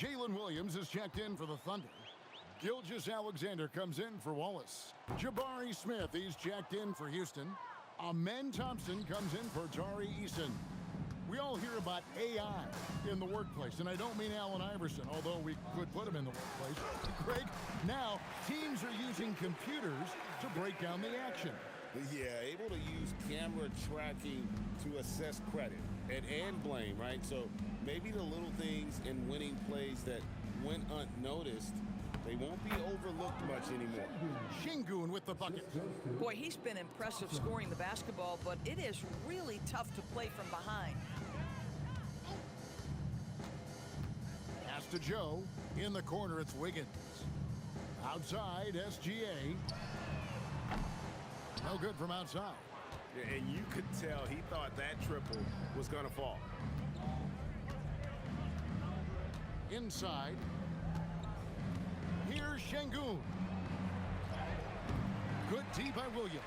Jalen Williams is checked in for the Thunder. Gilgeous-Alexander comes in for Wallace. Jabari Smith, he's checked in for Houston. Amen Thompson comes in for Tari Eason. We all hear about AI in the workplace, and I don't mean Allen Iverson, although we could put him in the workplace. Greg, now teams are using computers to break down the action. Yeah, able to use camera tracking to assess credit and blame, right? So maybe the little things in winning plays that went unnoticed, they won't be overlooked much anymore. Sengun with the bucket. Boy, he's been impressive scoring the basketball, but it is really tough to play from behind. Pass to Joe. In the corner, it's Wiggins. Outside, SGA. No good from outside. And you could tell he thought that triple was going to fall. Inside. Here's Sengun. Good D by Williams.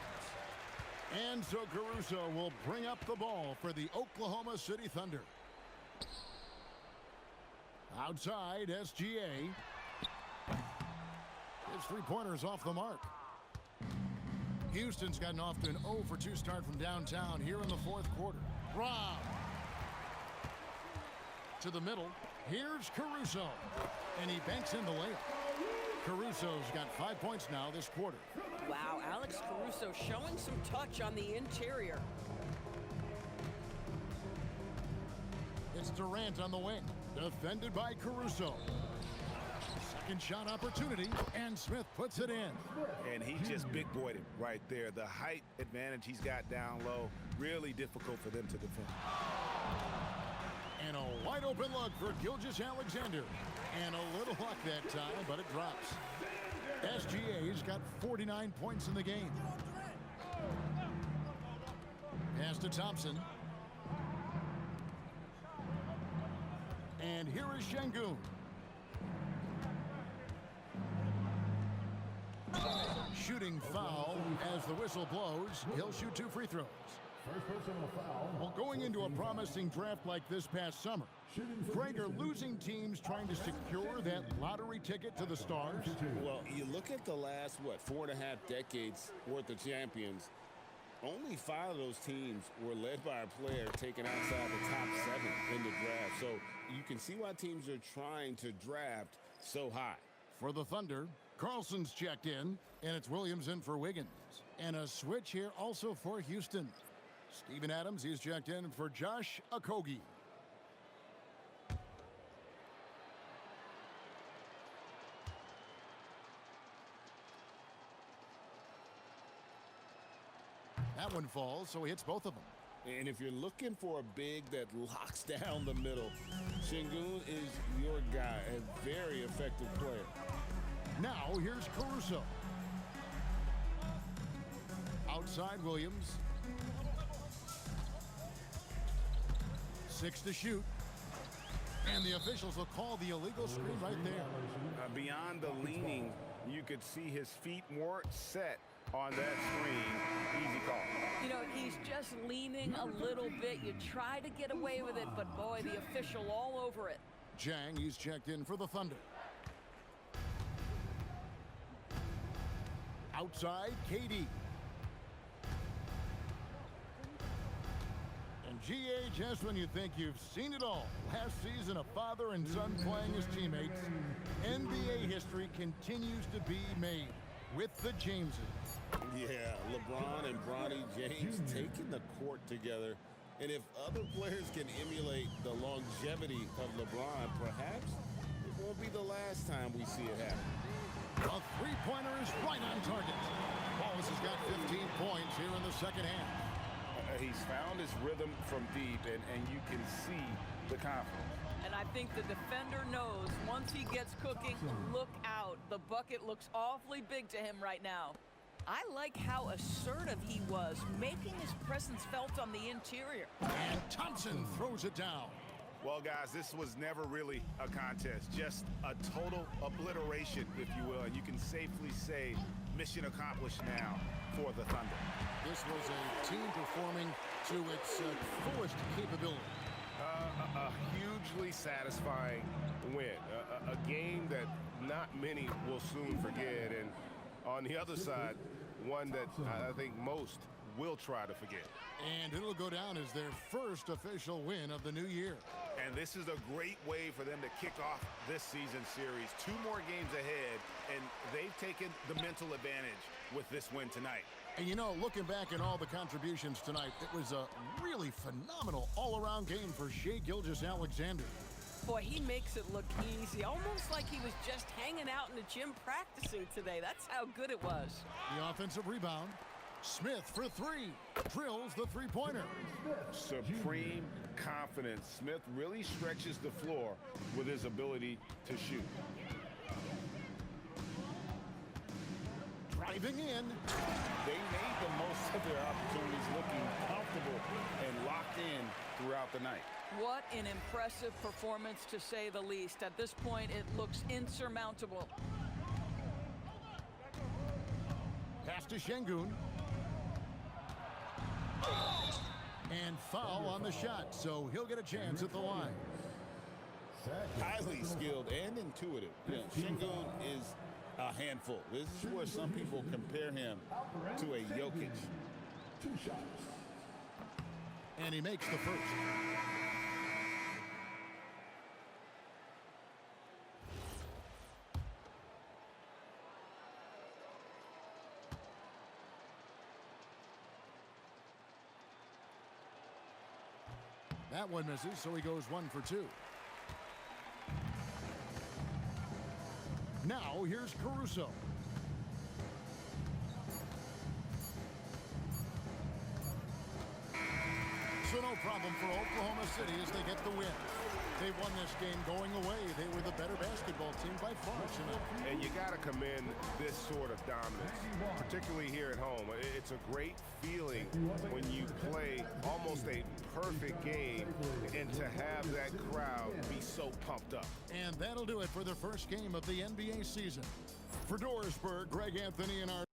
And so Caruso will bring up the ball for the Oklahoma City Thunder. Outside, SGA. His three-pointer's off the mark. Houston's gotten off to an 0 for 2 start from downtown here in the fourth quarter. Rob. To the middle. Here's Caruso. And he banks in the layup. Caruso's got 5 points now this quarter. Wow, Alex Caruso showing some touch on the interior. It's Durant on the wing. Defended by Caruso. Second shot opportunity, and Smith puts it in. And he just big-boyed him right there. The height advantage he's got down low, really difficult for them to defend. And a wide-open look for Gilgeous-Alexander. And a little luck that time, but it drops. SGA's got 49 points in the game. Pass to Thompson. And here is Sengun. Shooting foul as the whistle blows. He'll shoot 2 free throws. First personal foul. Well, going into a promising draft like this past summer, Greg, are losing teams trying to secure that lottery ticket to the stars? Well, you look at the last, 4.5 decades worth of champions, only 5 of those teams were led by a player taken outside the top 7 in the draft. So you can see why teams are trying to draft so high. For the Thunder, Carlson's checked in, and it's Williams in for Wiggins. And a switch here also for Houston. Steven Adams, he's checked in for Josh Okogie. That one falls, so he hits both of them. And if you're looking for a big that locks down the middle, Sengun is your guy, a very effective player. Now here's Caruso. Outside Williams. 6 to shoot. And the officials will call the illegal screen right there. Beyond the leaning, you could see his feet weren't set on that screen. Easy call. You know, he's just leaning a little bit. You try to get away with it, but boy, the official all over it. Jang, he's checked in for the Thunder. Outside, KD. And GA, just when you think you've seen it all. Last season, a father and son playing as teammates. NBA history continues to be made with the Jameses. Yeah, LeBron and Bronny James taking the court together. And if other players can emulate the longevity of LeBron, perhaps it won't be the last time we see it happen. A three-pointer is right on target. Wallace has got 15 points here in the second half. He's found his rhythm from deep, and you can see the confidence. And I think the defender knows once he gets cooking, look out. The bucket looks awfully big to him right now. I like how assertive he was, making his presence felt on the interior. And Thompson throws it down. Well, guys, this was never really a contest, just a total obliteration, if you will. And you can safely say mission accomplished now for the Thunder. This was a team performing to its fullest capability. A hugely satisfying win. game that not many will soon forget. And on the other side, one that I think most will try to forget. And it'll go down as their first official win of the new year. And this is a great way for them to kick off this season series. 2 more games ahead, and they've taken the mental advantage with this win tonight. And you know, looking back at all the contributions tonight, it was a really phenomenal all-around game for Shai Gilgeous-Alexander. Boy, he makes it look easy, almost like he was just hanging out in the gym practicing today. That's how good it was. The offensive rebound. Smith for 3. Drills the three-pointer. Supreme confidence. Smith really stretches the floor with his ability to shoot. Driving in. They made the most of their opportunities, looking comfortable and locked in throughout the night. What an impressive performance, to say the least. At this point, it looks insurmountable. Pass to Şengün. And foul on the shot, so he'll get a chance at the line. Highly skilled and intuitive. You know, Şengün is a handful. This is where some people compare him to a Jokic. 2 shots. And he makes the first. That one misses, so he goes 1 for 2. Now here's Caruso. So no problem for Oklahoma City as they get the win. They won this game going away. They were the better basketball team by far tonight. And you got to commend this sort of dominance, particularly here at home. It's a great feeling when you play almost a perfect game and to have that crowd be so pumped up. And that'll do it for the first game of the NBA season. For Dorisburg, Greg Anthony in our